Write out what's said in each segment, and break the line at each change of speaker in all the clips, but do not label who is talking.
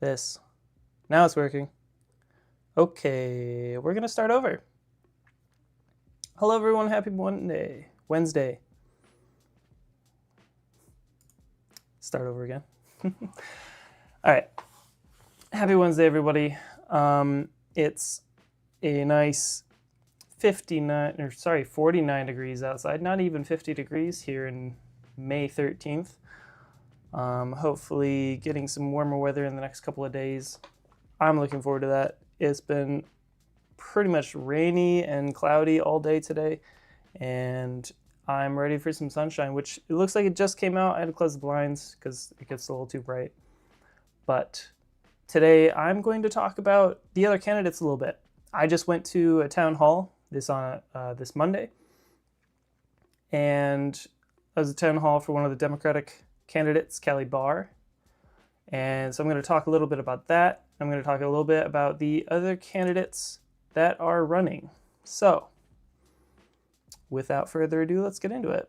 This. Now it's working. Okay, we're gonna start over. Hello everyone, happy Wednesday. Start over again. All right, happy Wednesday everybody. It's a nice 49 degrees outside, not even 50 degrees here in May 13th. Hopefully getting some warmer weather in the next couple of days. I'm looking forward to that. It's been pretty much rainy and cloudy all day today, and I'm ready for some sunshine, which it looks like it just came out. I had to close the blinds because it gets a little too bright. But today I'm going to talk about the other candidates a little bit. I just went to a town hall this Monday, and I was a town hall for one of the Democratic candidates, Kelly Barr. And so I'm going to talk a little bit about that. I'm going to talk a little bit about the other candidates that are running. So without further ado, let's get into it.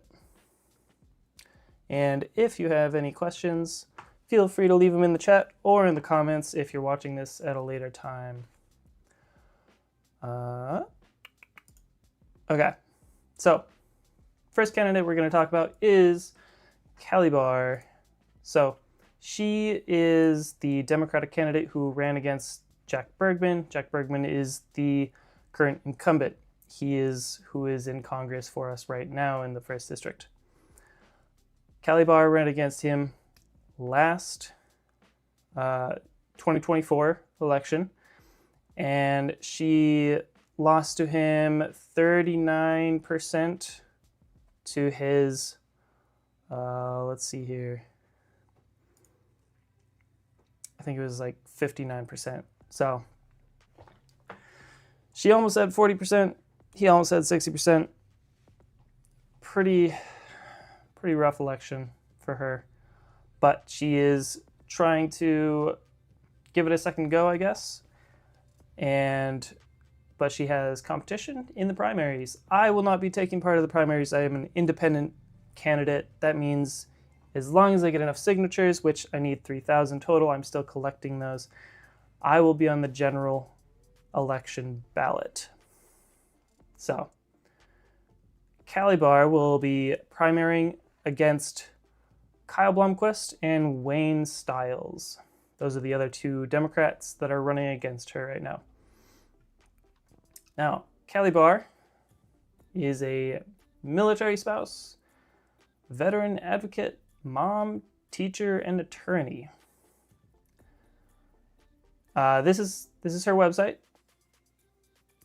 And if you have any questions, feel free to leave them in the chat or in the comments if you're watching this at a later time. Okay, so first candidate we're going to talk about is Kelly Barr. So she is the Democratic candidate who ran against Jack Bergman. Jack Bergman is the current incumbent. He is who is in Congress for us right now in the 1st District. Kelly Barr ran against him last 2024 election, and she lost to him 39% to his, let's see here, I think it was like 59%. So she almost had 40%. He almost had 60%. Pretty rough election for her. But she is trying to give it a second go, I guess. But she has competition in the primaries. I will not be taking part of the primaries. I am an independent candidate. That means as long as I get enough signatures, which I need 3,000 total, I'm still collecting those, I will be on the general election ballot. So, Kelly Barr will be primarying against Kyle Blomquist and Wayne Stiles. Those are the other two Democrats that are running against her right now. Now, Kelly Barr is a military spouse, veteran advocate, mom, teacher, and attorney. This is her website.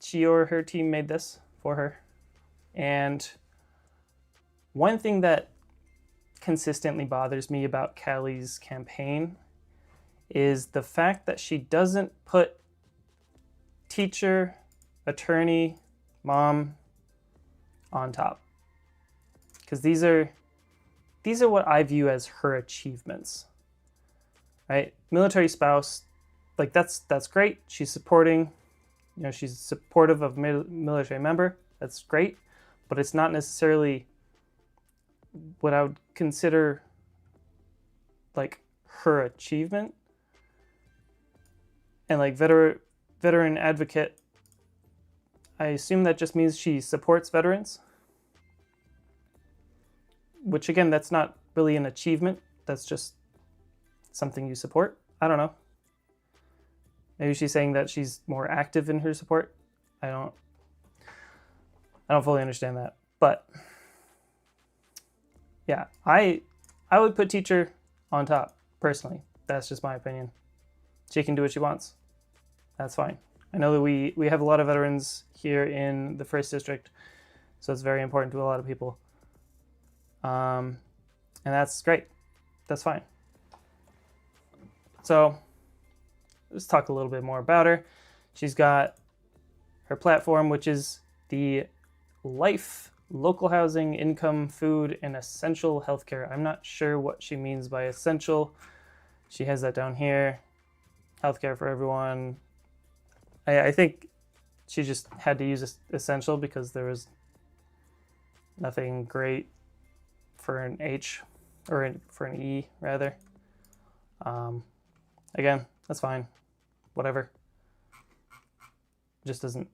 She or her team made this for her. And one thing that consistently bothers me about Kelly's campaign is the fact that she doesn't put teacher, attorney, mom on top. Because these are what I view as her achievements. Right? Military spouse, like that's great. She's supporting, she's supportive of military member. That's great, but it's not necessarily what I would consider like her achievement. And like veteran advocate, I assume that just means she supports veterans, which again, that's not really an achievement. That's just something you support. I don't know. Maybe she's saying that she's more active in her support. I don't fully understand that. But yeah, I would put teacher on top, personally. That's just my opinion. She can do what she wants. That's fine. I know that we have a lot of veterans here in the 1st District, so it's very important to a lot of people. And that's great. That's fine. So let's talk a little bit more about her. She's got her platform, which is the life, local housing, income, food, and essential healthcare. I'm not sure what she means by essential. She has that down here. Healthcare for everyone. I think she just had to use essential because there was nothing great for an H, or for an E rather. Again, That's fine. Whatever. Just doesn't,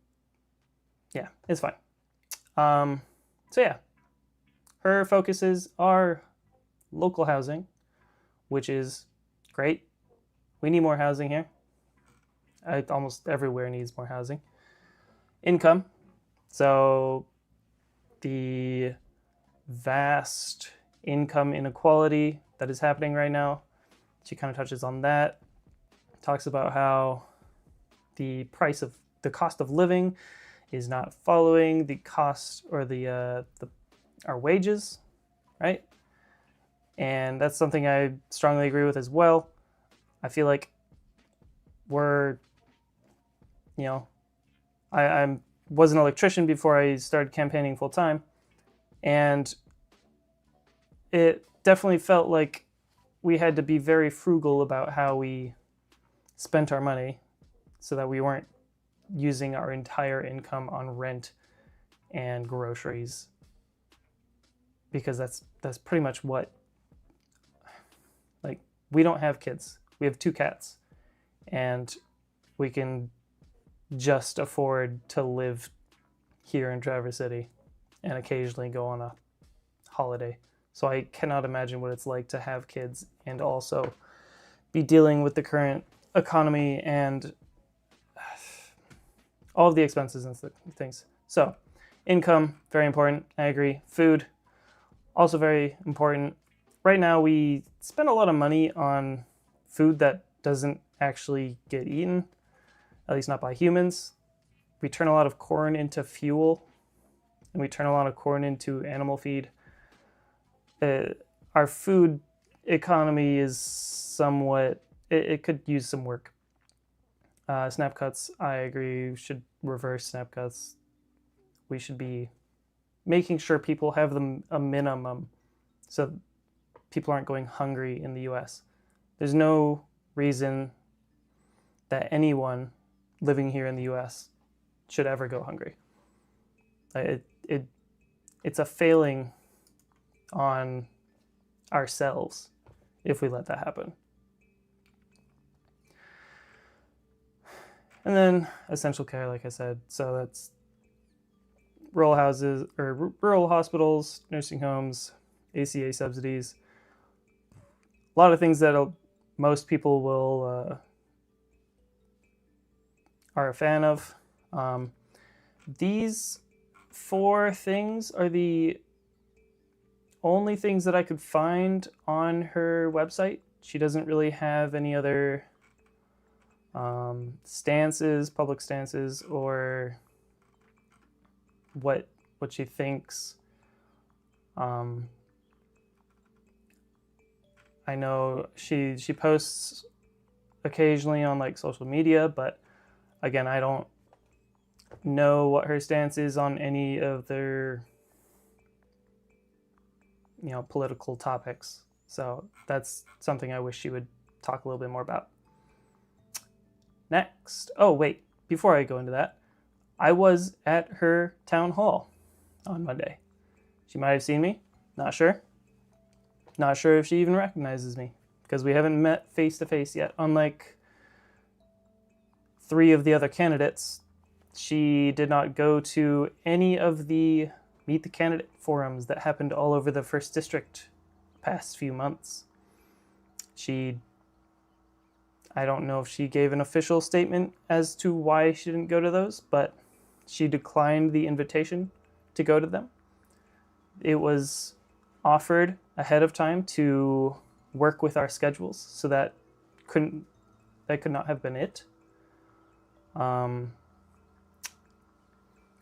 yeah, it's fine. So yeah, her focuses are local housing, which is great. We need more housing here. Almost everywhere needs more housing. Income. So the vast income inequality that is happening right now, she kind of touches on that. Talks about how the cost of living is not following the cost or our wages, right? And that's something I strongly agree with as well. I feel like we're, I was an electrician before I started campaigning full time, and it definitely felt like we had to be very frugal about how we spent our money so that we weren't using our entire income on rent and groceries, because that's pretty much what, like, we don't have kids. We have 2 cats, and we can just afford to live here in Traverse City and occasionally go on a holiday. So I cannot imagine what it's like to have kids and also be dealing with the current economy and all of the expenses and things. So income, very important. I agree. Food, also very important. Right now we spend a lot of money on food that doesn't actually get eaten, at least not by humans. We turn a lot of corn into fuel, and we turn a lot of corn into animal feed. Our food economy is somewhat, it could use some work. Snap cuts, I agree, we should reverse snap cuts. We should be making sure people have a minimum so people aren't going hungry in the US. There's no reason that anyone living here in the US should ever go hungry. It's a failing on ourselves if we let that happen. And then essential care, like I said, so that's rural houses or rural hospitals, nursing homes, ACA subsidies, a lot of things that most people will are a fan of. These 4 things are the only things that I could find on her website. She doesn't really have any other stances, public stances, or what she thinks. I know she posts occasionally on like social media, but again, I don't know what her stance is on any of their political topics. So that's something I wish she would talk a little bit more about. Next. Oh, wait. Before I go into that, I was at her town hall on Monday. She might have seen me. Not sure. Not sure if she even recognizes me, because we haven't met face to face yet. Unlike 3 of the other candidates, she did not go to any of the Meet the Candidate forums that happened all over the 1st District past few months. I don't know if she gave an official statement as to why she didn't go to those, but she declined the invitation to go to them. It was offered ahead of time to work with our schedules, so that could not have been it.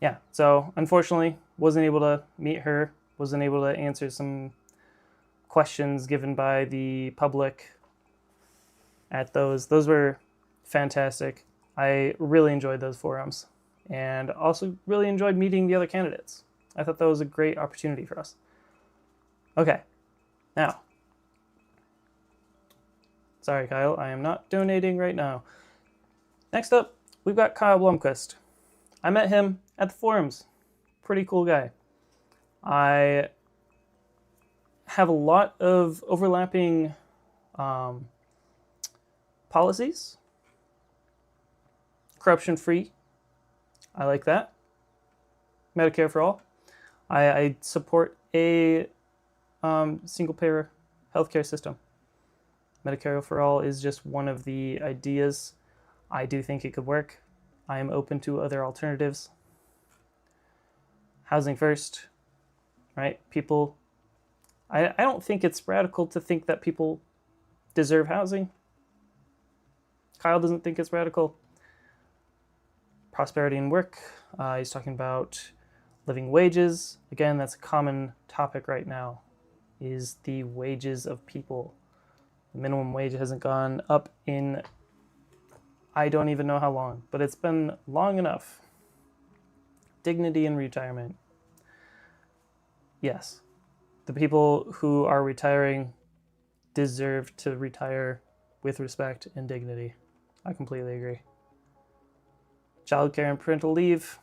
Yeah, so unfortunately wasn't able to meet her, wasn't able to answer some questions given by the public at those. Those were fantastic. I really enjoyed those forums, and also really enjoyed meeting the other candidates. I thought that was a great opportunity for us. Okay, now, sorry Kyle, I am not donating right now. Next up, we've got Kyle Blomquist. I met him at the forums. Pretty cool guy. I have a lot of overlapping policies corruption-free. I like that. Medicare for all. I support a single-payer healthcare system. Medicare for all is just one of the ideas. I do think it could work. I am open to other alternatives. Housing first, right? People, I don't think it's radical to think that people deserve housing. Kyle doesn't think it's radical. Prosperity and work. He's talking about living wages. Again, that's a common topic right now, is the wages of people. The minimum wage hasn't gone up in, I don't even know how long, but it's been long enough. Dignity in retirement. Yes, the people who are retiring deserve to retire with respect and dignity. I completely agree. Childcare and parental leave,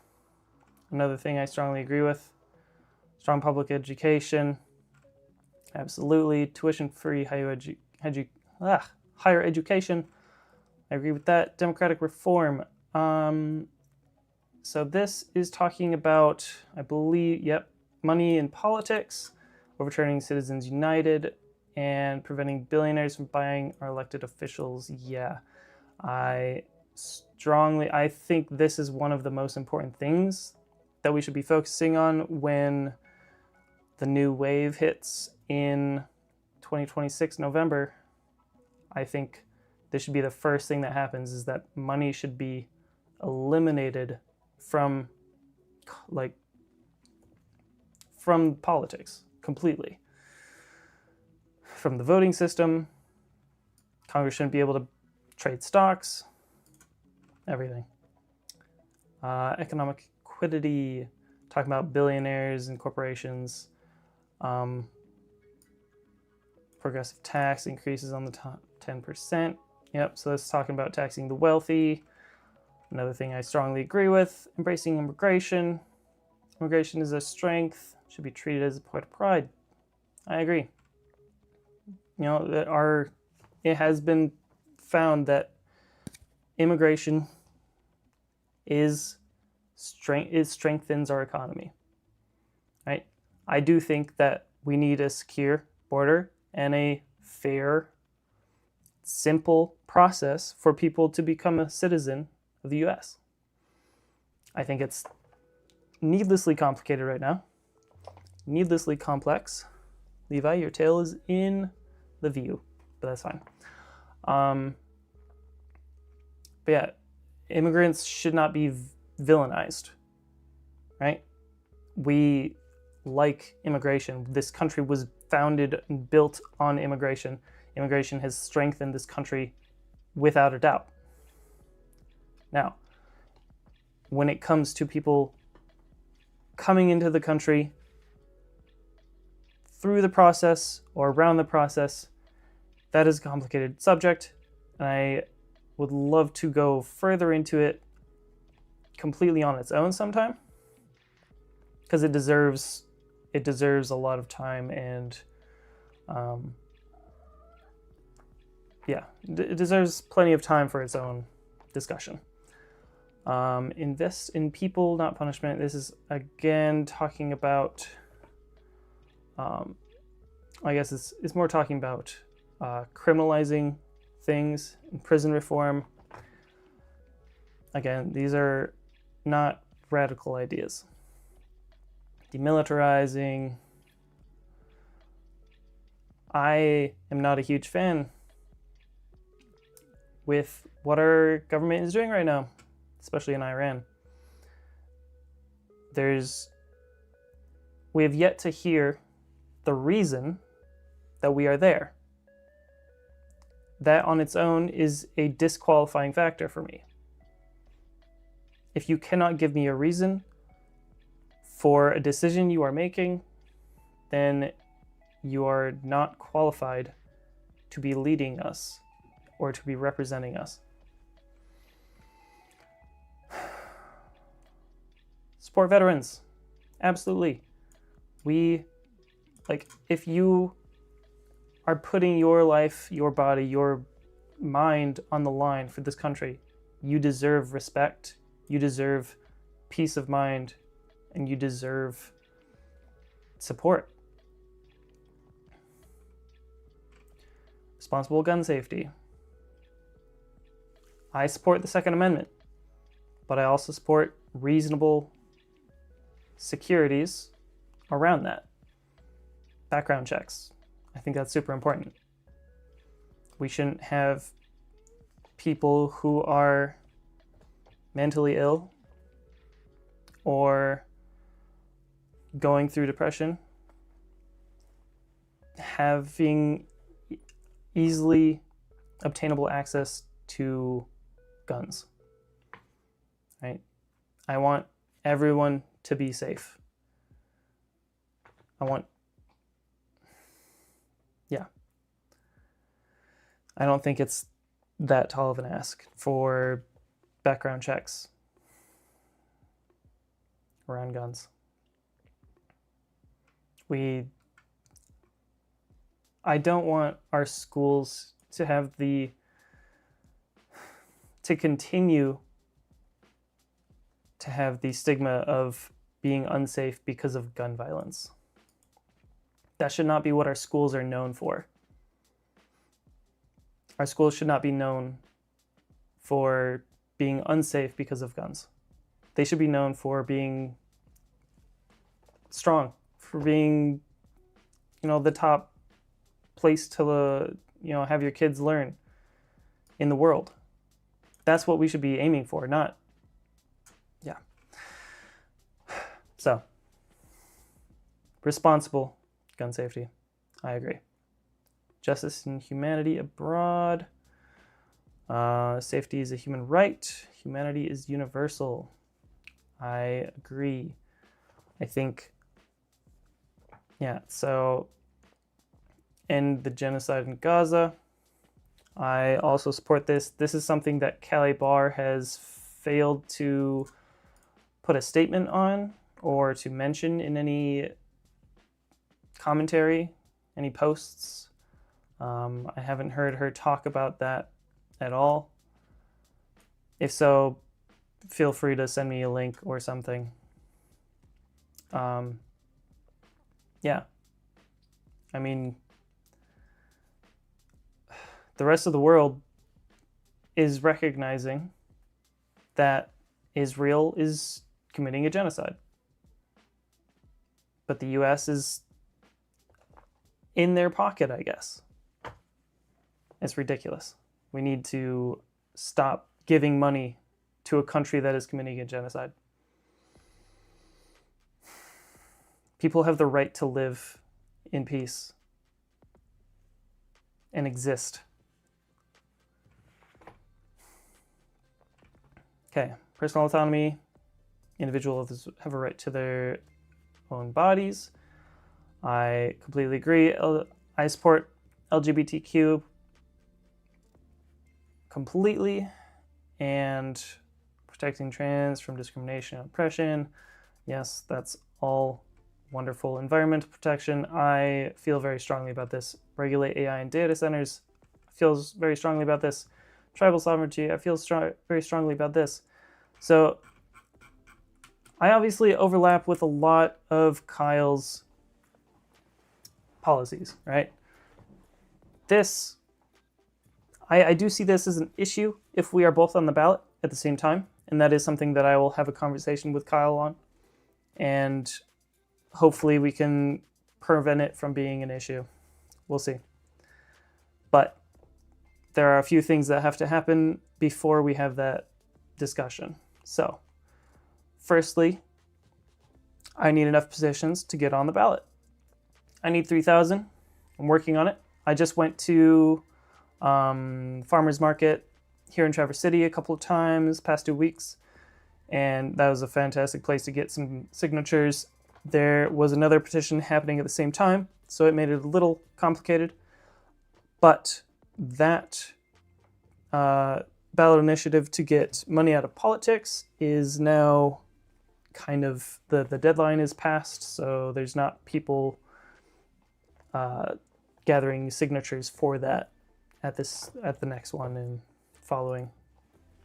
another thing I strongly agree with. Strong public education, absolutely. Tuition-free higher education, I agree with that. Democratic reform. So this is talking about, I believe, money in politics, overturning Citizens United, and preventing billionaires from buying our elected officials. Yeah, I think this is one of the most important things that we should be focusing on when the new wave hits in 2026 November. I think this should be the first thing that happens, is that money should be eliminated from politics completely. From the voting system, Congress shouldn't be able to trade stocks, everything. Economic equity, talking about billionaires and corporations. Progressive tax increases on the top 10%. Yep, so that's talking about taxing the wealthy. Another thing I strongly agree with, embracing immigration. Immigration is a strength, should be treated as a point of pride. I agree. You know, it has been found that immigration strengthens our economy, right? I do think that we need a secure border and a fair, simple process for people to become a citizen of the US. I think it's needlessly complicated right now, needlessly complex. Levi, your tail is in the view, but that's fine. But yeah, immigrants should not be villainized, right? We like immigration. This country was founded and built on immigration. Immigration has strengthened this country without a doubt. Now, when it comes to people coming into the country through the process or around the process, that is a complicated subject, and I would love to go further into it completely on its own sometime, because it deserves a lot of time, and it deserves plenty of time for its own discussion. Invest in people, not punishment. This is again talking about, I guess it's more talking about criminalizing things in prison reform. Again, these are not radical ideas. Demilitarizing. I am not a huge fan with what our government is doing right now, especially in Iran. We have yet to hear the reason that we are there. That on its own is a disqualifying factor for me. If you cannot give me a reason for a decision you are making, then you are not qualified to be leading us or to be representing us. Support veterans. Absolutely. If you are putting your life, your body, your mind on the line for this country, You deserve respect, you deserve peace of mind, and you deserve support. Responsible gun safety. I support the Second Amendment, but I also support reasonable securities around that. Background checks. I think that's super important. We shouldn't have people who are mentally ill or going through depression having easily obtainable access to guns, right? I want everyone to be safe. I don't think it's that tall of an ask for background checks around guns. I don't want our schools to continue to have the stigma of being unsafe because of gun violence. That should not be what our schools are known for. Our schools should not be known for being unsafe because of guns. They should be known for being strong, for being, the top place to, have your kids learn in the world. That's what we should be aiming for, not, yeah. So, responsible gun safety. I agree. Justice and humanity abroad. Safety is a human right. Humanity is universal. I agree. I think, so end the genocide in Gaza. I also support this. This is something that Calais Barr has failed to put a statement on or to mention in any commentary, any posts. I haven't heard her talk about that at all. If so, feel free to send me a link or something. I mean, the rest of the world is recognizing that Israel is committing a genocide. But the US is in their pocket, I guess. It's ridiculous. We need to stop giving money to a country that is committing a genocide. People have the right to live in peace and exist. Okay, personal autonomy. Individuals have a right to their own bodies. I completely agree. I support LGBTQ completely, and protecting trans from discrimination and oppression. Yes, that's all wonderful. Environmental protection. I feel very strongly about this. Regulate AI and data centers. Feels very strongly about this. Tribal sovereignty. I feel very strongly about this. So I obviously overlap with a lot of Kyle's policies, right? I do see this as an issue if we are both on the ballot at the same time, and that is something that I will have a conversation with Kyle on, and hopefully we can prevent it from being an issue. We'll see. But there are a few things that have to happen before we have that discussion. So, firstly, I need enough positions to get on the ballot. I need 3,000. I'm working on it. I just went to farmers market here in Traverse City a couple of times past 2 weeks, and that was a fantastic place to get some signatures. There was another petition happening at the same time, so it made it a little complicated, but that ballot initiative to get money out of politics is now kind of, the deadline is passed, so there's not people gathering signatures for that at the next one and following.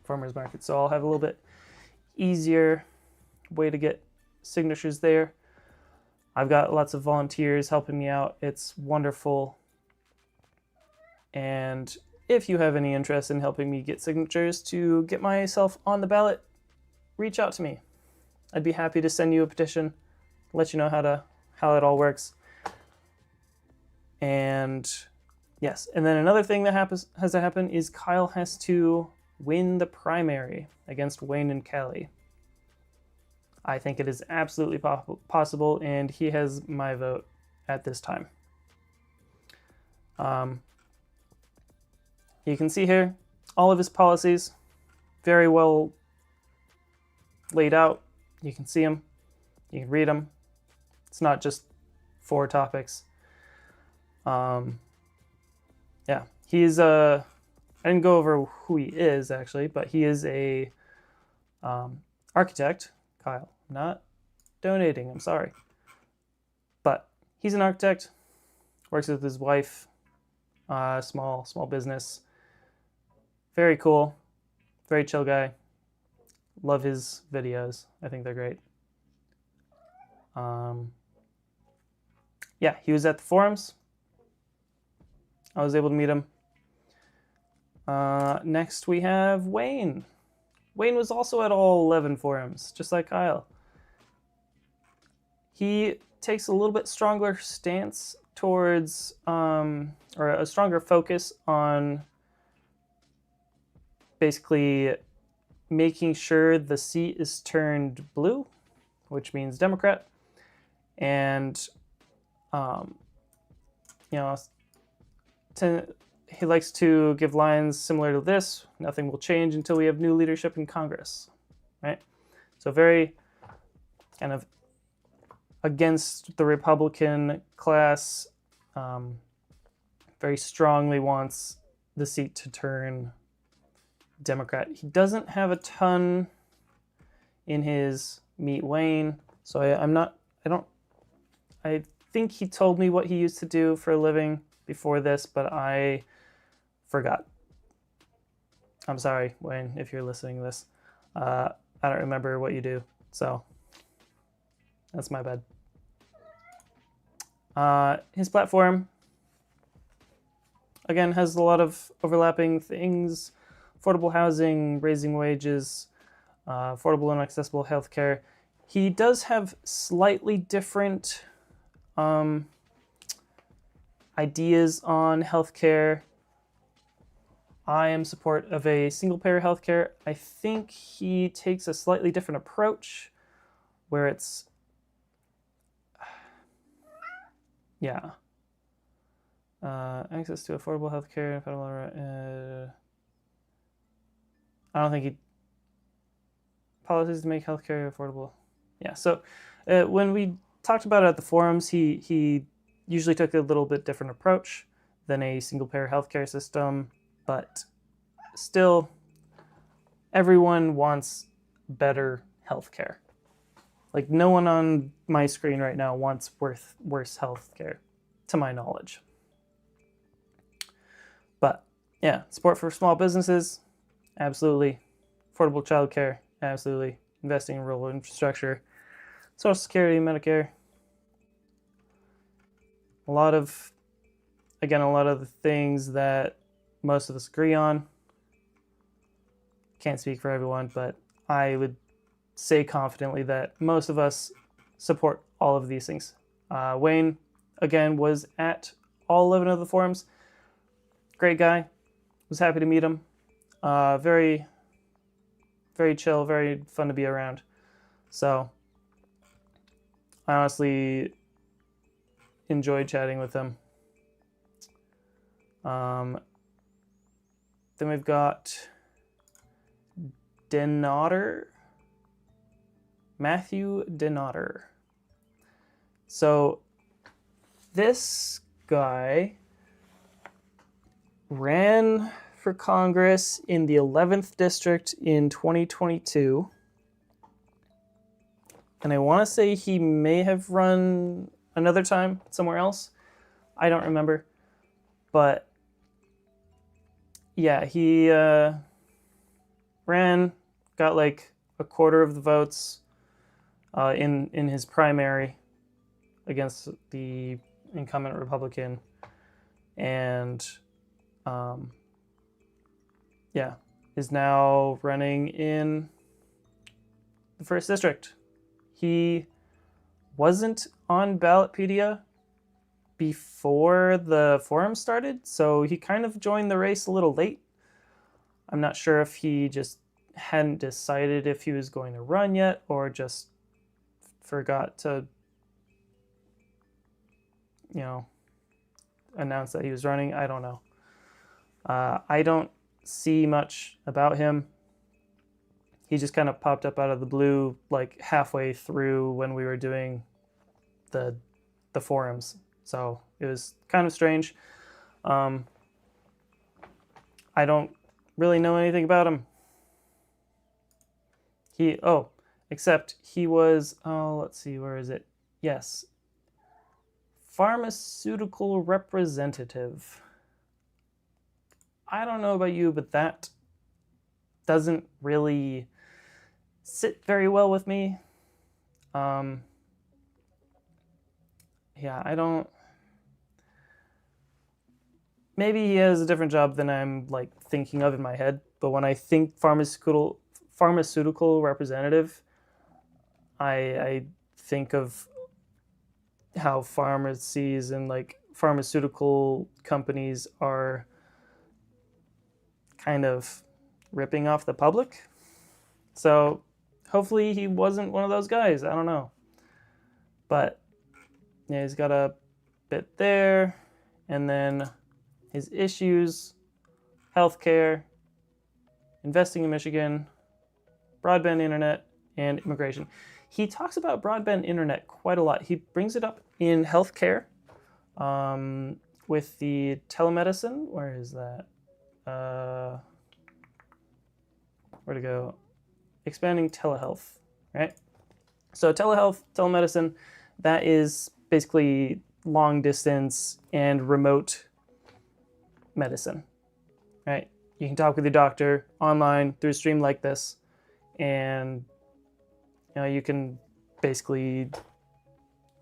farmers market. So I'll have a little bit easier way to get signatures there. I've got lots of volunteers helping me out. It's wonderful. And if you have any interest in helping me get signatures to get myself on the ballot, reach out to me. I'd be happy to send you a petition, let you know how it all works. And yes, and then another thing that has to happen is Kyle has to win the primary against Wayne and Kelly. I think it is absolutely possible, and he has my vote at this time. You can see here all of his policies, very well laid out. You can see them, you can read them. It's not just 4 topics. Yeah, he's I didn't go over who he is actually, but he is a architect. Kyle, I'm not donating, I'm sorry. But he's an architect, works with his wife, small business. Very cool, very chill guy. Love his videos. I think they're great. Yeah, he was at the forums. I was able to meet him. Next we have Wayne. Wayne was also at all 11 forums, just like Kyle. He takes a little bit stronger stance towards, or a stronger focus on basically making sure the seat is turned blue, which means Democrat. And, he likes to give lines similar to this: nothing will change until we have new leadership in Congress, right? So very kind of against the Republican class, very strongly wants the seat to turn Democrat. He doesn't have a ton in his Meet Wayne, so I think he told me what he used to do for a living before this, but I forgot. I'm sorry, Wayne, if you're listening to this. I don't remember what you do, so that's my bad. His platform, again, has a lot of overlapping things: affordable housing, raising wages, affordable and accessible healthcare. He does have slightly different ideas on healthcare. I am support of a single-payer healthcare. I think he takes a slightly different approach, where it's, access to affordable healthcare. I don't think policies to make healthcare affordable. Yeah. So when we talked about it at the forums, he usually took a little bit different approach than a single-payer healthcare system, but still, everyone wants better healthcare. Like, no one on my screen right now wants worse healthcare, to my knowledge. But yeah, support for small businesses, absolutely. Affordable childcare, absolutely. Investing in rural infrastructure, Social Security, Medicare. A lot of the things that most of us agree on. Can't speak for everyone, but I would say confidently that most of us support all of these things. Wayne, again, was at all 11 of the forums. Great guy. Was happy to meet him. Very, very chill, very fun to be around. So I honestly enjoyed chatting with him. Then we've got Matthew Denader. So this guy ran for Congress in the 11th district in 2022. And I want to say he may have run another time somewhere else. I don't remember. But yeah, he ran, got like a quarter of the votes in his primary against the incumbent Republican, and yeah, is now running in the 1st district. He wasn't on Ballotpedia before the forum started, so he kind of joined the race a little late. I'm not sure if he just hadn't decided if he was going to run yet, or just forgot to, announce that he was running. I don't know. I don't see much about him. He just kind of popped up out of the blue like halfway through when we were doing the forums. So it was kind of strange. I don't really know anything about him. Except he was, let's see, where is it? Yes. Pharmaceutical representative. I don't know about you, but that doesn't really sit very well with me. I don't. Maybe he has a different job than I'm like thinking of in my head. But when I think pharmaceutical representative, I think of how pharmacies and like pharmaceutical companies are kind of ripping off the public. So hopefully he wasn't one of those guys. I don't know. But yeah, he's got a bit there. And then his issues: healthcare, investing in Michigan, broadband internet, and immigration. He talks about broadband internet quite a lot. He brings it up in healthcare with the telemedicine. Where is that? Where to go? Expanding telehealth, right? So telehealth, telemedicine, that is basically long distance and remote medicine, right? You can talk with your doctor online through a stream like this, and you can basically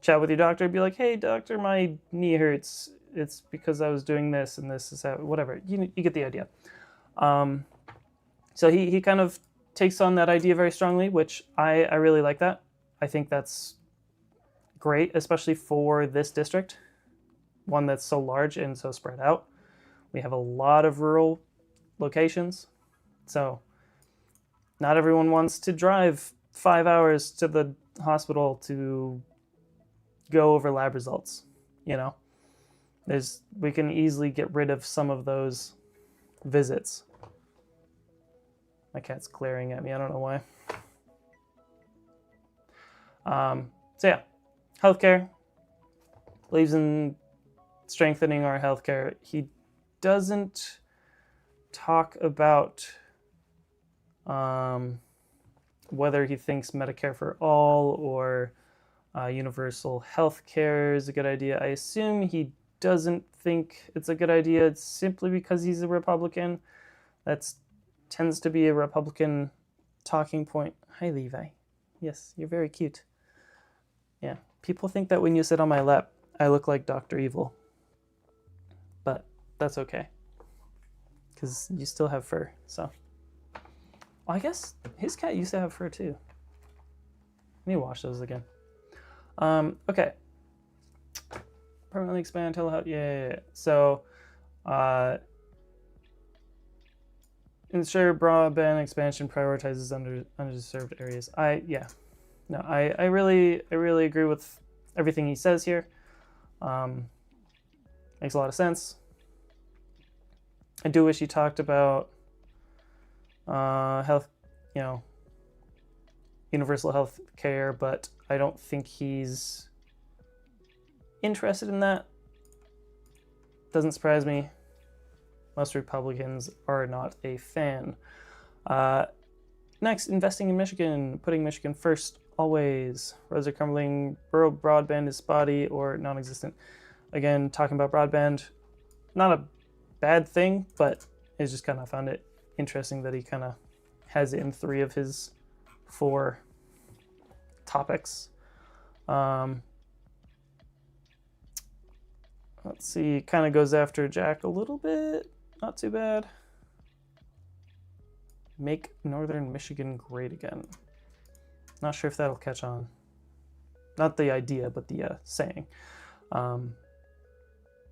chat with your doctor and be like, hey doctor, my knee hurts. It's because I was doing this and this is how, whatever. You get the idea. So he kind of takes on that idea very strongly, which I really like that. I think that's great, especially for this district, one that's so large and so spread out. We have a lot of rural locations, so not everyone wants to drive 5 hours to the hospital to go over lab results. We can easily get rid of some of those visits. My cat's glaring at me. I don't know why. So yeah, healthcare. Believes in strengthening our healthcare. He doesn't talk about whether he thinks Medicare for all or universal health care is a good idea. I assume he doesn't think it's a good idea. It's simply because he's a Republican. That tends to be a Republican talking point. Hi, Levi. Yes, you're very cute. Yeah, people think that when you sit on my lap, I look like Dr. Evil. But that's okay, because you still have fur, so. Well, I guess his cat used to have fur too. Let me wash those again. Okay. Permanently expand telehealth. Yeah. So, ensure broadband expansion prioritizes underserved areas. I really agree with everything he says here. Makes a lot of sense. I do wish he talked about health, universal health care, but I don't think he's interested in that. Doesn't surprise me. Most Republicans are not a fan. Next, investing in Michigan, putting Michigan first, always. Roads are crumbling, rural broadband is spotty or non-existent. Again, talking about broadband, not a bad thing, but I just kind of found it interesting that he kind of has in 3 of his 4 topics. Let's see, kind of goes after Jack a little bit. Not too bad. Make Northern Michigan great again. Not sure if that'll catch on. Not the idea, but the saying.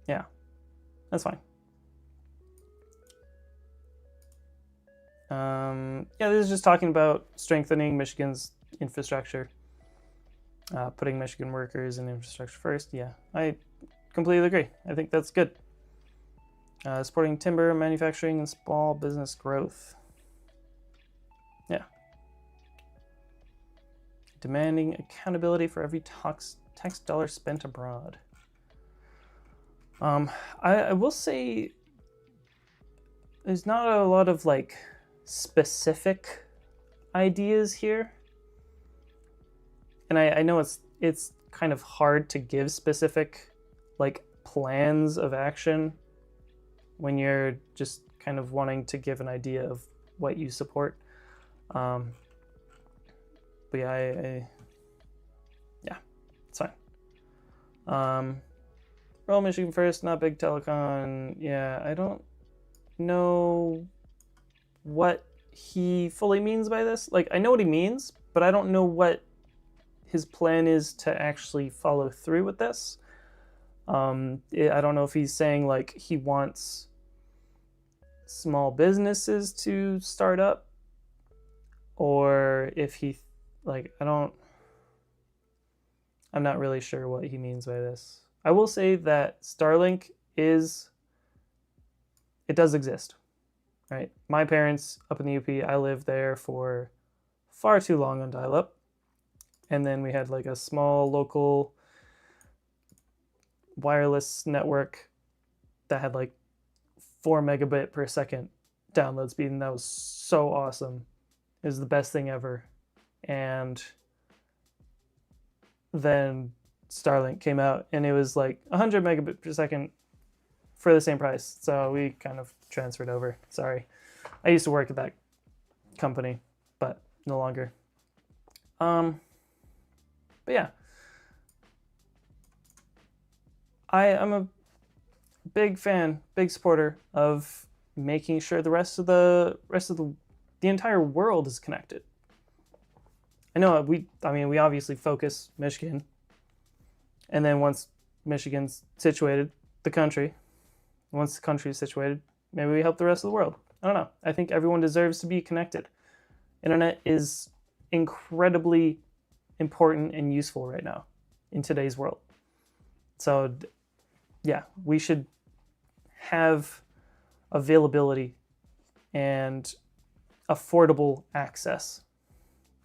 Yeah, that's fine. Yeah, this is just talking about strengthening Michigan's infrastructure, putting Michigan workers and infrastructure first. Yeah, I completely agree. I think that's good. Supporting timber manufacturing and small business growth. Yeah. Demanding accountability for every tax dollar spent abroad. I will say there's not a lot of like specific ideas here. And I know it's kind of hard to give specific like plans of action when you're just kind of wanting to give an idea of what you support. But yeah, yeah, it's fine. Rural Michigan first, not big telecom. Yeah, I don't know what he fully means by this. Like, I know what he means, but I don't know what his plan is to actually follow through with this. I don't know if he's saying like he wants small businesses to start up, or if he like I'm not really sure what he means by this. I will say that Starlink does exist, right? My parents up in the UP, I lived there for far too long on dial-up. And then we had like a small local wireless network that had like 4 megabit per second download speed, and that was so awesome. It was the best thing ever. And then Starlink came out and it was like 100 megabit per second for the same price. So we kind of transferred over. Sorry. I used to work at that company, but no longer. But yeah. I'm a big fan, big supporter of making sure the rest of the entire world is connected. I know we obviously focus Michigan, and then once Michigan's situated, once the country is situated, maybe we help the rest of the world. I don't know. I think everyone deserves to be connected. Internet is incredibly important and useful right now in today's world. So yeah, we should have availability and affordable access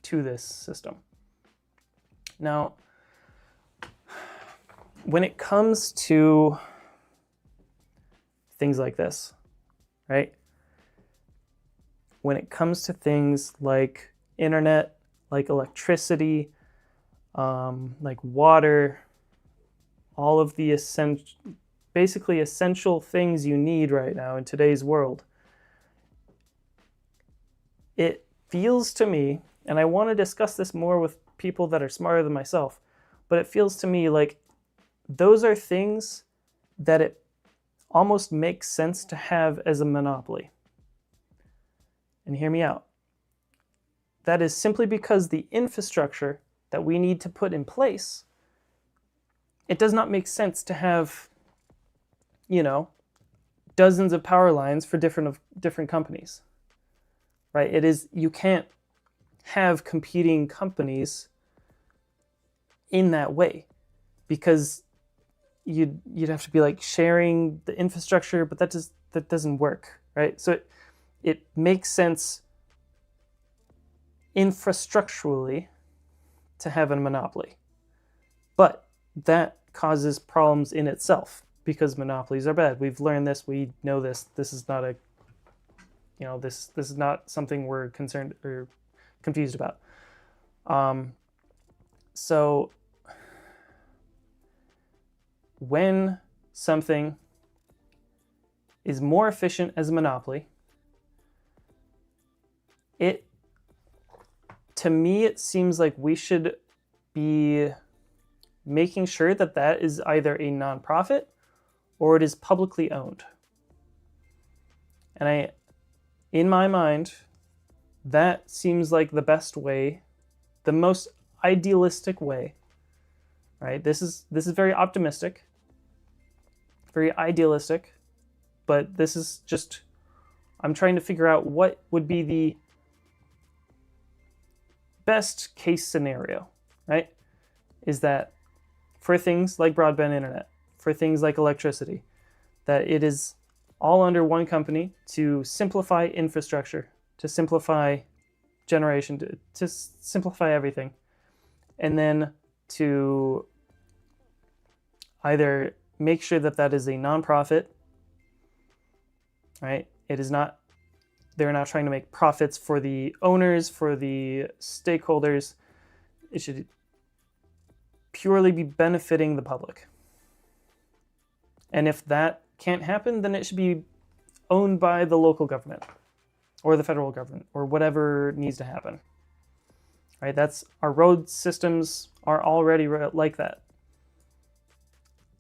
to this system. Now, when it comes to things like this, right? When it comes to things like internet, like electricity, like water, all of the essential things you need right now in today's world, it feels to me, and I want to discuss this more with people that are smarter than myself, but it feels to me like those are things that it almost makes sense to have as a monopoly. And hear me out. That is simply because the infrastructure that we need to put in place, it does not make sense to have, dozens of power lines for different companies, right? You can't have competing companies in that way, because you'd have to be like sharing the infrastructure, but that doesn't work, right? So it makes sense infrastructurally to have a monopoly, but that causes problems in itself because monopolies are bad. We've learned this. We know this. This is not this is not something we're concerned or confused about. So when something is more efficient as a monopoly, it to me, it seems like we should be making sure that that is either a nonprofit or it is publicly owned. And in my mind, that seems like the best way, the most idealistic way, right? This is very optimistic, very idealistic, but this is just, I'm trying to figure out what would be the best case scenario, right? Is that for things like broadband internet, for things like electricity, that it is all under one company to simplify infrastructure, to simplify generation, to simplify everything, and then to either make sure that that is a nonprofit, right? It is not, they're not trying to make profits for the owners, for the stakeholders. It should purely be benefiting the public. And if that can't happen, then it should be owned by the local government or the federal government or whatever needs to happen. Right? That's, our road systems are already like that.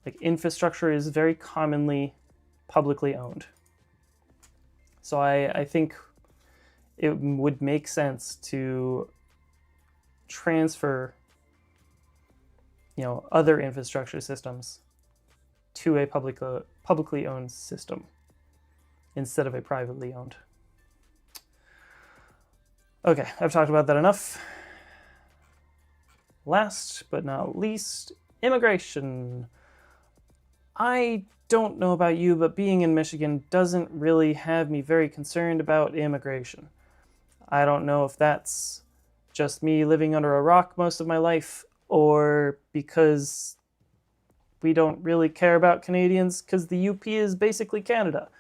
Like, infrastructure is very commonly publicly owned. So I think it would make sense to transfer, other infrastructure systems to a publicly owned system instead of a privately owned. Okay, I've talked about that enough. Last but not least, immigration. I don't know about you, but being in Michigan doesn't really have me very concerned about immigration. I don't know if that's just me living under a rock most of my life, or because we don't really care about Canadians because the UP is basically Canada.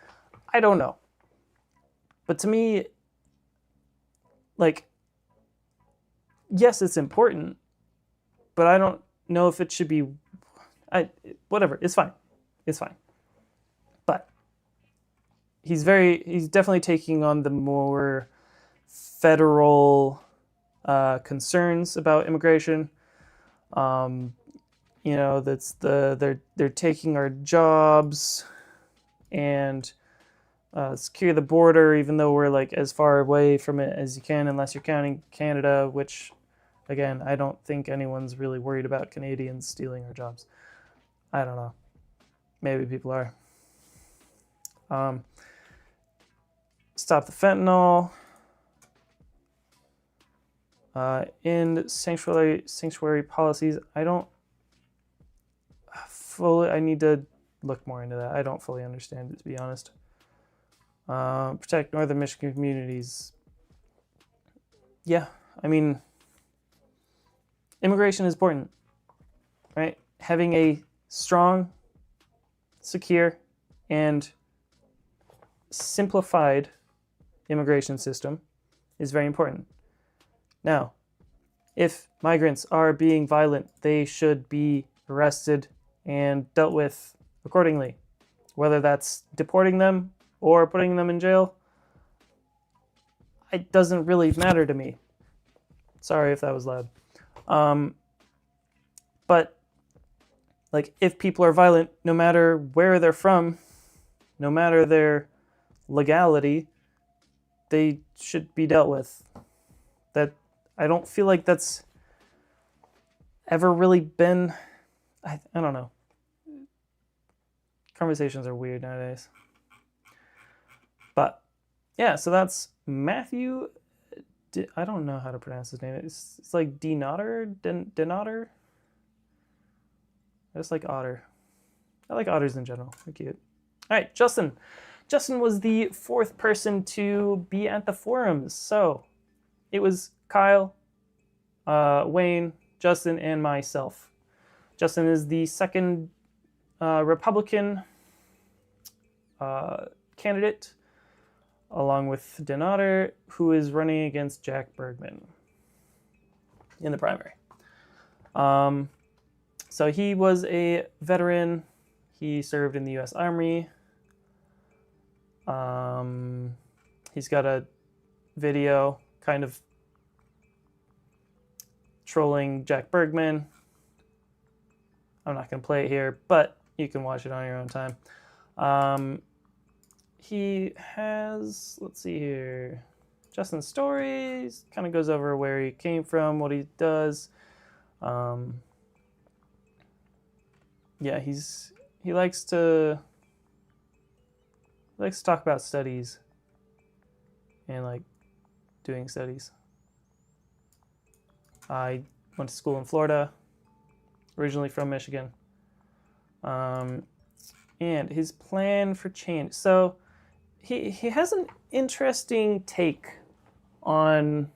I don't know. But to me, yes, it's important, but I don't know if it should be, whatever, it's fine. It's fine. But he's definitely taking on the more federal concerns about immigration. That's they're taking our jobs and secure the border, even though we're as far away from it as you can, unless you're counting Canada, which, again, I don't think anyone's really worried about Canadians stealing our jobs. I don't know. Maybe people are. Stop the fentanyl. In sanctuary policies, I need to look more into that. I don't fully understand it, to be honest. Protect Northern Michigan communities. Yeah, immigration is important, right? Having a strong, secure, and simplified immigration system is very important. Now, if migrants are being violent, they should be arrested and dealt with accordingly, whether that's deporting them or putting them in jail. It doesn't really matter to me. Sorry if that was loud. But if people are violent, no matter where they're from, no matter their legality, they should be dealt with. That, I don't feel like that's ever really been, I don't know. Conversations are weird nowadays. But yeah, so that's Matthew. I don't know how to pronounce his name. It's like Denatter. I just like otter. I like otters in general. They're cute. All right, Justin. Justin was the fourth person to be at the forums. So it was Kyle, Wayne, Justin, and myself. Justin is the second Republican candidate, along with Denatter, who is running against Jack Bergman in the primary. So he was a veteran. He served in the U.S. Army. He's got a video kind of trolling Jack Bergman. I'm not going to play it here, but you can watch it on your own time. He has, let's see here, Justin's stories, kind of goes over where he came from, what he does. Yeah, he likes to talk about studies and like doing studies. I went to school in Florida, originally from Michigan. And his plan for change. So he has an interesting take on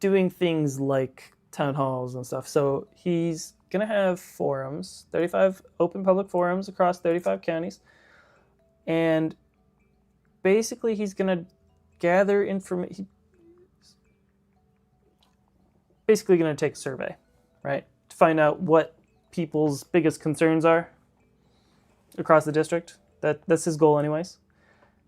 doing things like town halls and stuff. So he's going to have forums, 35 open public forums across 35 counties. And basically he's going to gather information. Basically going to take a survey, right? To find out what people's biggest concerns are across the district. That's his goal anyways.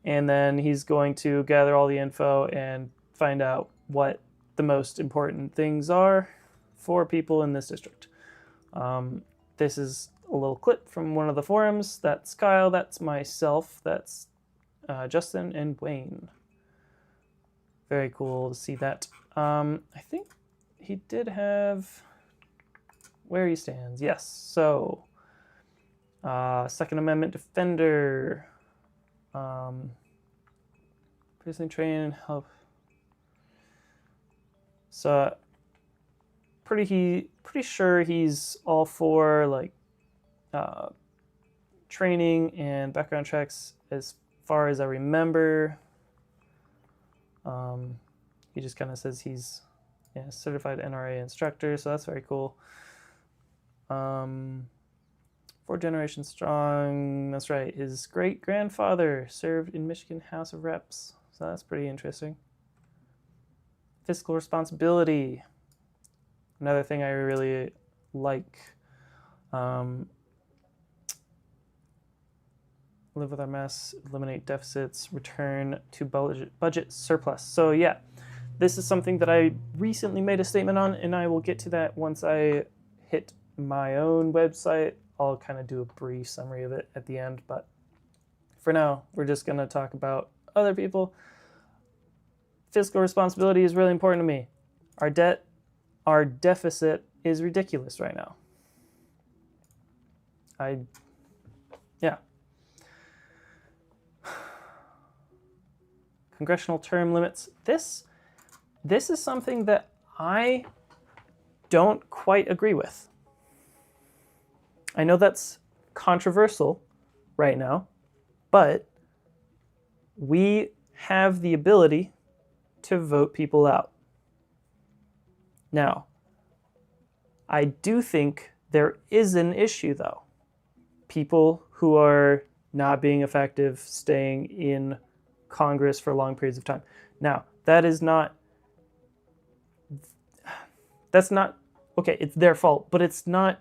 And then he's going to gather all the info and find out what the most important things are for people in this district. This is a little clip from one of the forums. That's Kyle, that's myself, that's Justin and Wayne. Very cool to see that. I think he did have where he stands. Yes, so Second Amendment defender, prison training and help. So pretty sure he's all for like training and background checks as far as I remember. He just kind of says he's certified NRA instructor, so that's very cool. 4 generations strong. That's right. His great-grandfather served in Michigan House of Reps, so that's pretty interesting. Fiscal responsibility. Another thing I really like. Live with our mess, eliminate deficits, return to budget surplus. So yeah, this is something that I recently made a statement on, and I will get to that once I hit my own website. I'll kind of do a brief summary of it at the end, but for now, we're just going to talk about other people. Fiscal responsibility is really important to me. Our deficit is ridiculous right now. Congressional term limits. This is something that I don't quite agree with. I know that's controversial right now, but we have the ability to vote people out. Now, I do think there is an issue, though. People who are not being effective, staying in Congress for long periods of time. Now, that's not, okay, it's their fault, but it's not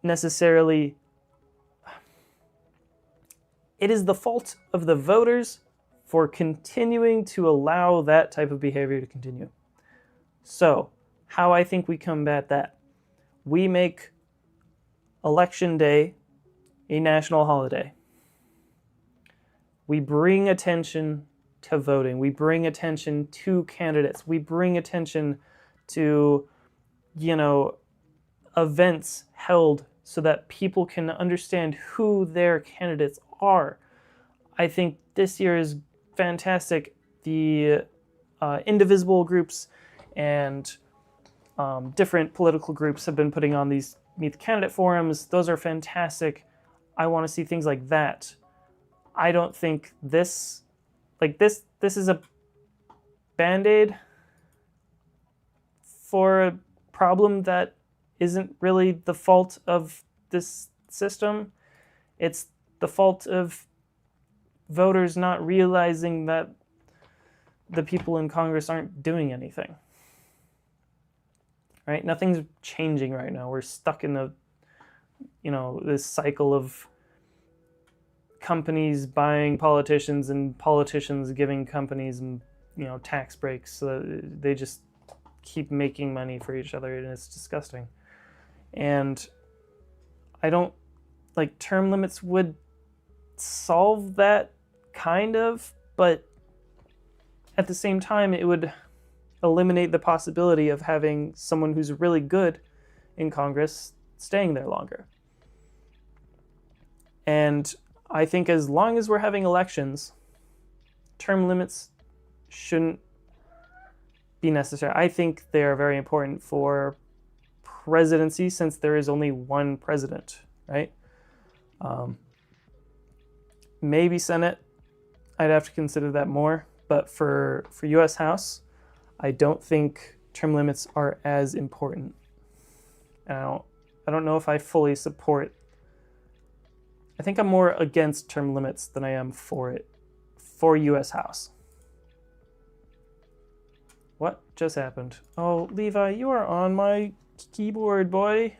necessarily, it is the fault of the voters for continuing to allow that type of behavior to continue. So, how I think we combat that, we make Election Day a national holiday. We bring attention to voting. We bring attention to candidates. We bring attention to, events held so that people can understand who their candidates are. I think this year is fantastic. The indivisible groups and different political groups have been putting on these Meet the Candidate forums. Those are fantastic. I want to see things like that. I don't think this is a Band-Aid for a problem that isn't really the fault of this system. It's the fault of voters not realizing that the people in Congress aren't doing anything. Right? Nothing's changing right now. We're stuck in this cycle of companies buying politicians and politicians giving companies tax breaks. So they just keep making money for each other, and it's disgusting. And I don't like term limits would solve that kind of, but at the same time, it would eliminate the possibility of having someone who's really good in Congress staying there longer. And I think as long as we're having elections, term limits shouldn't be necessary. I think they are very important for presidency since there is only one president, right? Maybe Senate, I'd have to consider that more. But for U.S. House, I don't think term limits are as important. And I don't know if I fully support. I think I'm more against term limits than I am for it for U.S. House. What just happened? Oh, Levi, you are on my keyboard, boy.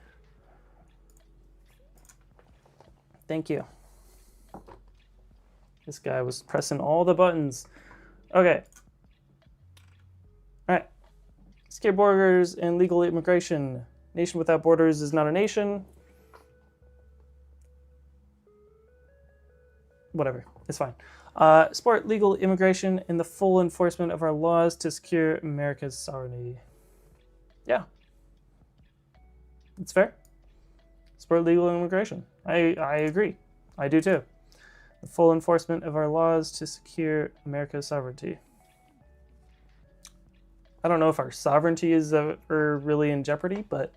Thank you. This guy was pressing all the buttons. Okay. All right. Secure borders and legal immigration. Nation without borders is not a nation. Whatever. It's fine. Support legal immigration and the full enforcement of our laws to secure America's sovereignty. Yeah. It's fair. Support legal immigration. I agree. I do too. The full enforcement of our laws to secure America's sovereignty. I don't know if our sovereignty is really in jeopardy, but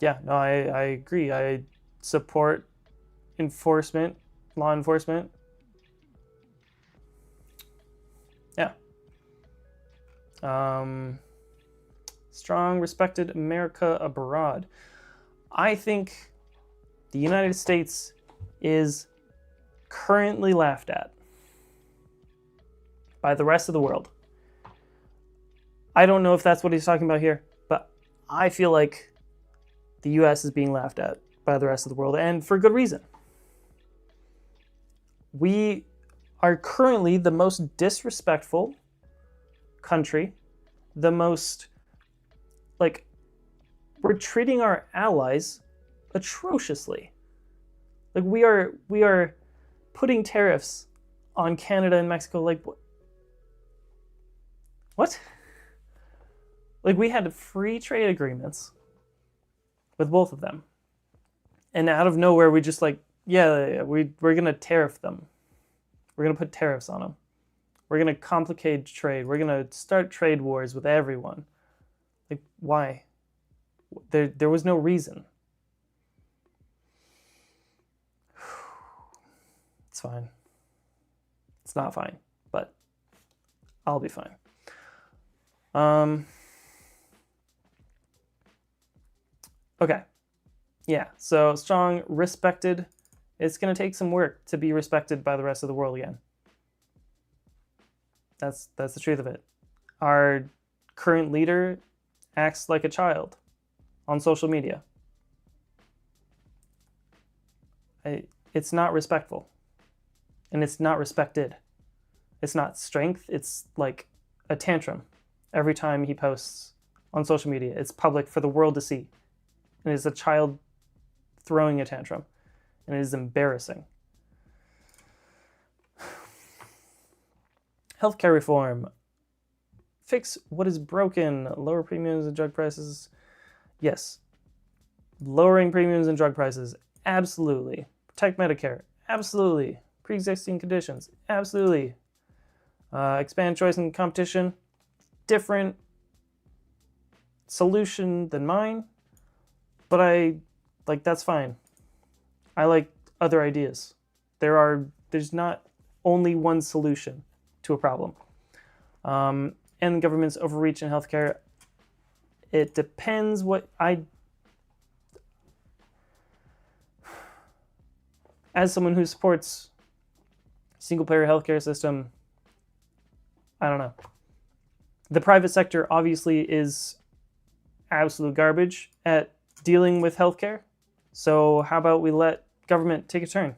yeah, no, I agree. I support enforcement, law enforcement. Yeah. Strong, respected America abroad. I think the United States is currently laughed at by the rest of the world. I don't know if that's what he's talking about here, but I feel like the US is being laughed at by the rest of the world, and for good reason. We are currently the most disrespectful country, the most, like, we're treating our allies atrociously. Like, we are putting tariffs on Canada and Mexico. Like, what? Like, we had free trade agreements with both of them. And out of nowhere, we just like, yeah, we're going to tariff them. We're going to put tariffs on them. We're going to complicate trade. We're going to start trade wars with everyone. Like, why? There was no reason. It's fine. It's not fine, but I'll be fine. Okay. Yeah, so strong, respected. It's going to take some work to be respected by the rest of the world again. That's the truth of it. Our current leader acts like a child on social media. It's not respectful. And it's not respected. It's not strength. It's like a tantrum every time he posts on social media. It's public for the world to see. And it's a child throwing a tantrum. And it is embarrassing. Healthcare reform. Fix what is broken. Lower premiums and drug prices. Yes. Lowering premiums and drug prices. Absolutely. Protect Medicare. Absolutely. Pre-existing conditions. Absolutely. Expand choice and competition. Different solution than mine. But that's fine. I like other ideas. There's not only one solution to a problem. And the government's overreach in healthcare. It depends what as someone who supports single-payer healthcare system, I don't know. The private sector obviously is absolute garbage at dealing with healthcare. So how about we let government take a turn?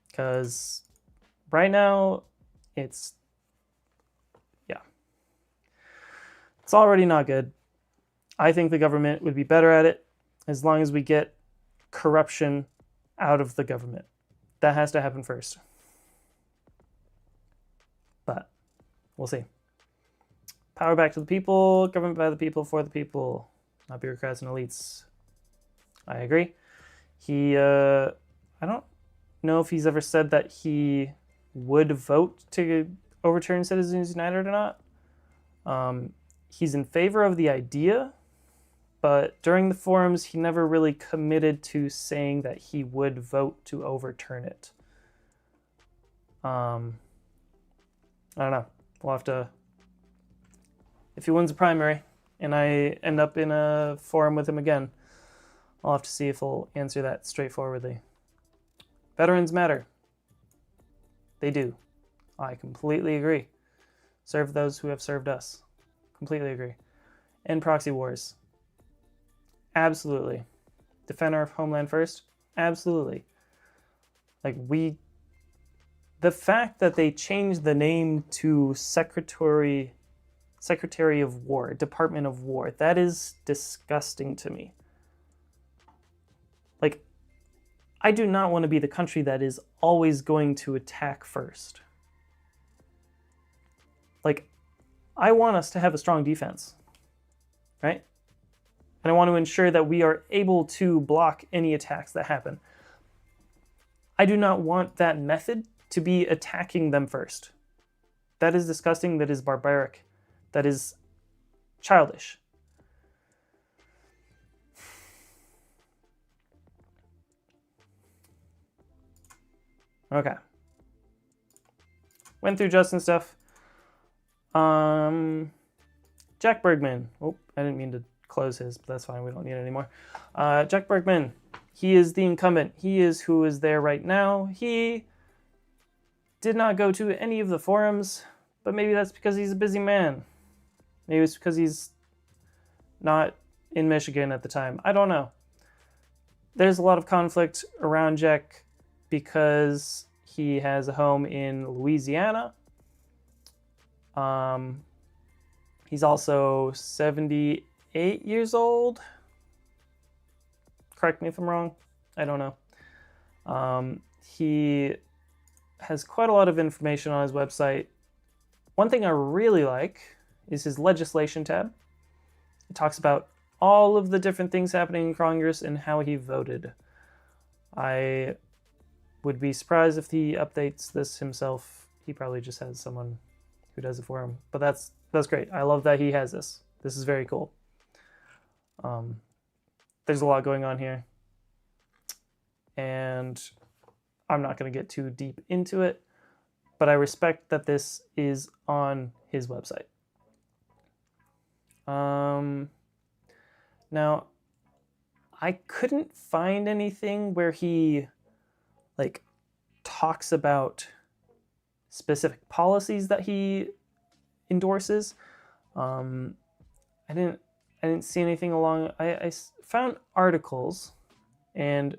Because right now, yeah. already not good. I think the government would be better at it as long as we get corruption out of the government. That has to happen first. But we'll see. Power back to the people, government by the people, for the people, not bureaucrats and elites. I agree. I don't know if he's ever said that he would vote to overturn Citizens United or not. He's in favor of the idea, but during the forums, he never really committed to saying that he would vote to overturn it. I don't know. We'll have to... If he wins a primary and I end up in a forum with him again, I'll have to see if he'll answer that straightforwardly. Veterans matter. They do. I completely agree. Serve those who have served us. Completely agree. End proxy wars. Absolutely. Defend our homeland first? Absolutely. Like, the fact that they changed the name to Secretary of War, Department of War, that is disgusting to me. Like, I do not want to be the country that is always going to attack first. Like, I want us to have a strong defense, right? And I want to ensure that we are able to block any attacks that happen. I do not want that method to be attacking them first. That is disgusting, that is barbaric, that is childish. Okay. Went through Justin stuff. Jack Bergman. Oh, I didn't mean to close his, but that's fine. We don't need it anymore. Jack Bergman. He is the incumbent. He is who is there right now. He did not go to any of the forums, but maybe that's because he's a busy man. Maybe it's because he's not in Michigan at the time. I don't know. There's a lot of conflict around Jack because he has a home in Louisiana. He's also 78 years old. Correct me if I'm wrong. I don't know. He has quite a lot of information on his website. One thing I really like is his legislation tab. It talks about all of the different things happening in Congress and how he voted. I would be surprised if he updates this himself. He probably just has someone who does it for him. But that's great. I love that he has this. This is very cool. There's a lot going on here. And I'm not going to get too deep into it, but I respect that this is on his website. Now, I couldn't find anything where he talks about specific policies that he endorses. I didn't see anything along. I found articles, and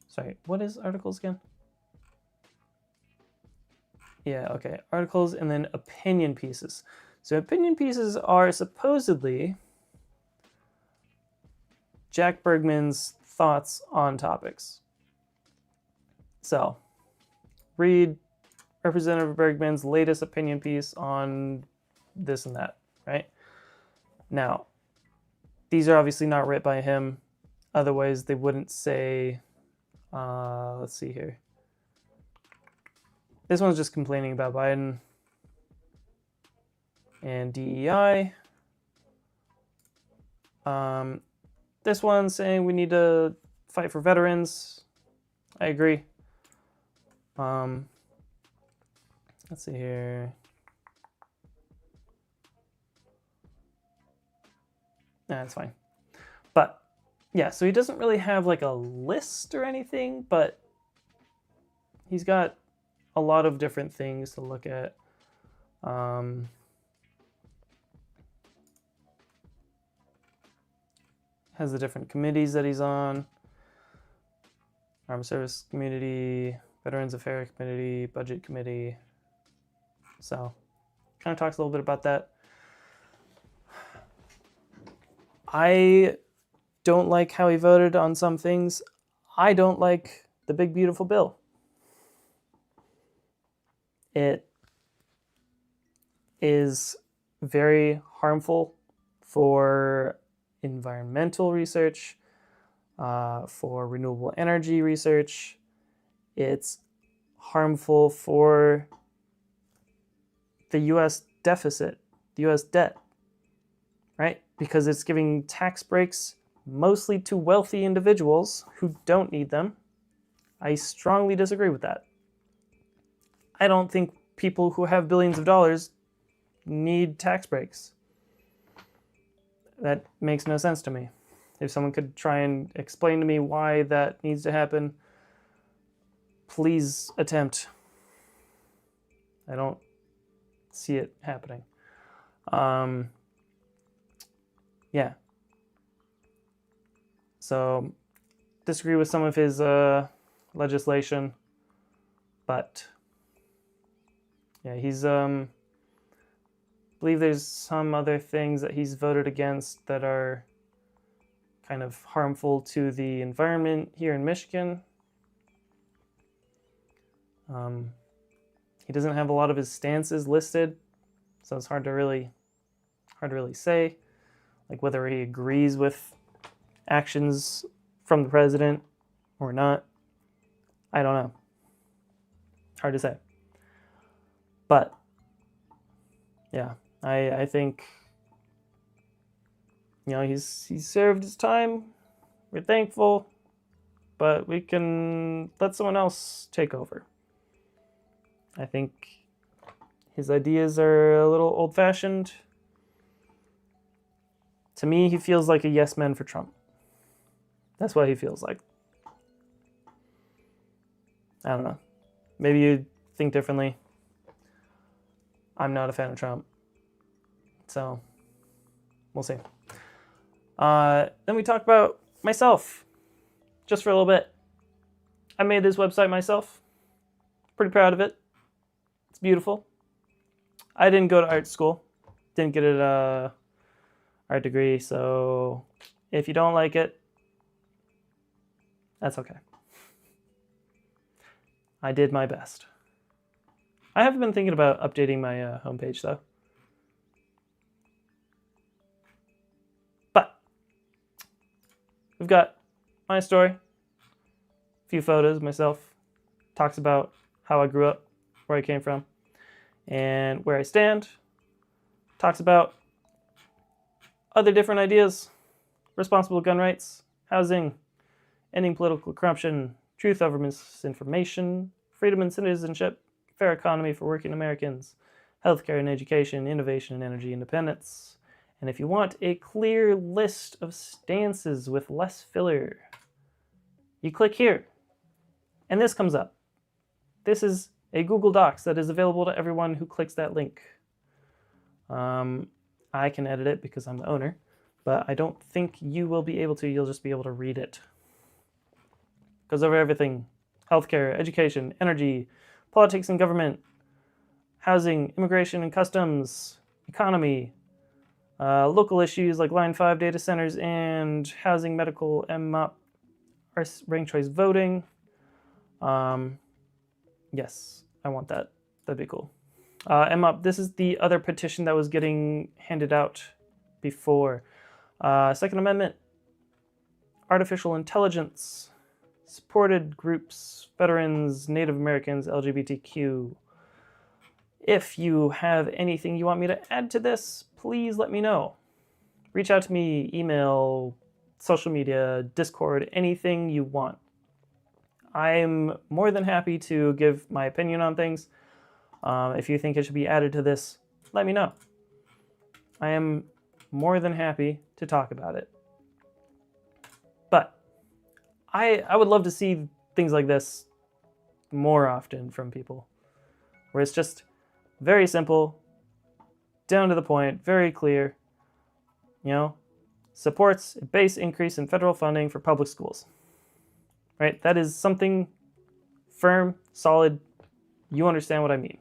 sorry, what is articles again? Yeah, okay, articles and then opinion pieces. So opinion pieces are supposedly Jack Bergman's thoughts on topics. So, read Representative Bergman's latest opinion piece on this and that, right? Now, these are obviously not written by him. Otherwise, they wouldn't say, let's see here. This one's just complaining about Biden and DEI. This one's saying we need to fight for veterans. I agree. Let's see here. Nah, it's fine. But yeah, so he doesn't really have like a list or anything, but he's got a lot of different things to look at. Has the different committees that he's on. Armed Service Committee, Veterans Affairs Committee, Budget Committee. So, kind of talks a little bit about that. I don't like how he voted on some things. I don't like the big beautiful bill. It is very harmful for environmental research, for renewable energy research. It's harmful for the US deficit, the US debt, right? Because it's giving tax breaks mostly to wealthy individuals who don't need them. I strongly disagree with that. I don't think people who have billions of dollars need tax breaks. That makes no sense to me. If someone could try and explain to me why that needs to happen, please attempt. I don't see it happening. Yeah. So, disagree with some of his legislation, but yeah, he's I believe there's some other things that he's voted against that are kind of harmful to the environment here in Michigan. He doesn't have a lot of his stances listed, so it's hard to really say, like whether he agrees with actions from the president or not. I don't know. Hard to say. But yeah, I think, you know, he's served his time. We're thankful, but we can let someone else take over. I think his ideas are a little old-fashioned. To me, he feels like a yes man for Trump. That's what he feels like. I don't know. Maybe you think differently. I'm not a fan of Trump. So, we'll see. Then we talk about myself, just for a little bit. I made this website myself. Pretty proud of it. It's beautiful. I didn't go to art school. Didn't get an art degree, so if you don't like it, that's okay. I did my best. I have been thinking about updating my homepage, though. But we've got my story, a few photos of myself, talks about how I grew up, where I came from, and where I stand, talks about other different ideas, responsible gun rights, housing, ending political corruption, truth over misinformation, freedom and citizenship, fair economy for working Americans, healthcare and education, innovation and energy independence. And if you want a clear list of stances with less filler, you click here, and this comes up. This is a Google Docs that is available to everyone who clicks that link. I can edit it because I'm the owner, but I don't think you will be able to. You'll just be able to read it. Goes over everything: healthcare, education, energy, politics and government, housing, immigration and customs, economy, local issues like Line 5 data centers and housing, medical, MMOP, ranked choice voting. Yes, I want that. That'd be cool. MMOP, this is the other petition that was getting handed out before. Second Amendment, artificial intelligence, supported groups, veterans, Native Americans, LGBTQ. If you have anything you want me to add to this, please let me know. Reach out to me, email, social media, Discord, anything you want. I'm more than happy to give my opinion on things. If you think it should be added to this, let me know. I am more than happy to talk about it. But I would love to see things like this more often from people, where it's just very simple, down to the point, very clear, you know, supports a base increase in federal funding for public schools. Right? That is something firm, solid. You understand what I mean.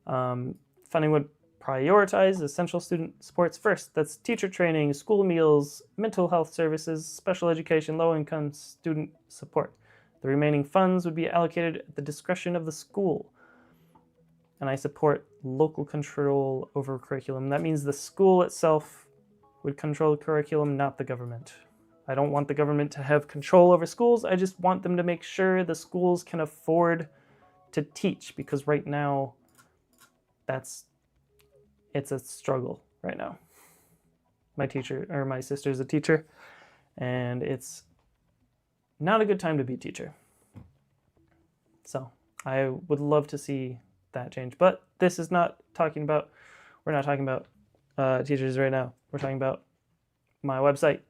Funding would prioritize essential student supports first. That's teacher training, school meals, mental health services, special education, low-income student support. The remaining funds would be allocated at the discretion of the school. And I support local control over curriculum. That means the school itself would control curriculum, not the government. I don't want the government to have control over schools. I just want them to make sure the schools can afford to teach, because right now it's a struggle right now. My sister's a teacher, and it's not a good time to be a teacher. So I would love to see that change, but this is not talking about, we're not talking about teachers right now. We're talking about my website.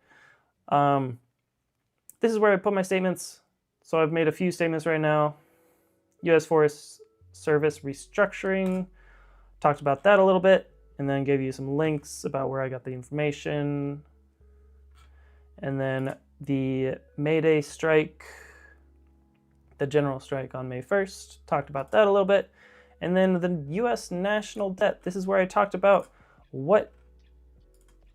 This is where I put my statements. So I've made a few statements right now. U.S. Forest Service restructuring, talked about that a little bit, and then gave you some links about where I got the information. And then the May Day strike, the general strike on May 1st, talked about that a little bit. And then the U.S. national debt. This is where I talked about what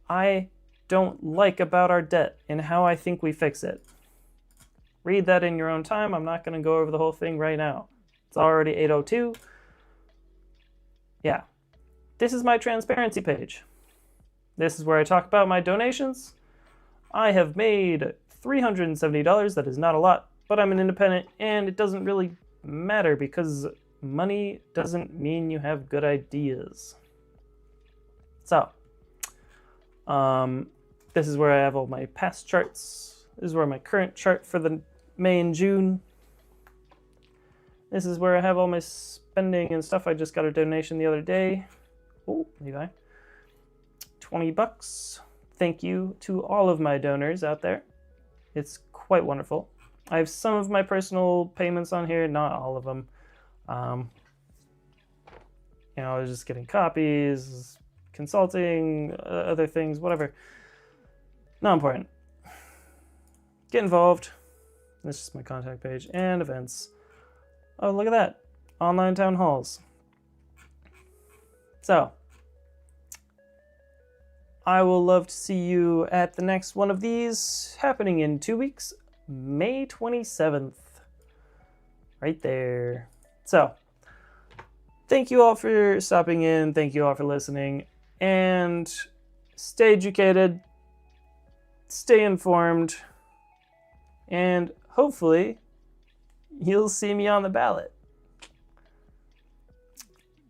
I don't like about our debt and how I think we fix it. Read that in your own time. I'm not going to go over the whole thing right now. It's already 8:02. Yeah. This is my transparency page. This is where I talk about my donations. I have made $370. That is not a lot, but I'm an independent, and it doesn't really matter because money doesn't mean you have good ideas. So, this is where I have all my past charts. This is where my current chart for the May and June. This is where I have all my spending and stuff. I just got a donation the other day. Oh, Levi. $20. Thank you to all of my donors out there. It's quite wonderful. I have some of my personal payments on here, not all of them. I was just getting copies, consulting, other things, whatever. Not important. Get involved. This is my contact page and events. Oh, look at that. Online town halls. So, I will love to see you at the next one of these, happening in 2 weeks, May 27th. Right there. So, thank you all for stopping in. Thank you all for listening. And stay educated. Stay informed. And hopefully, you'll see me on the ballot.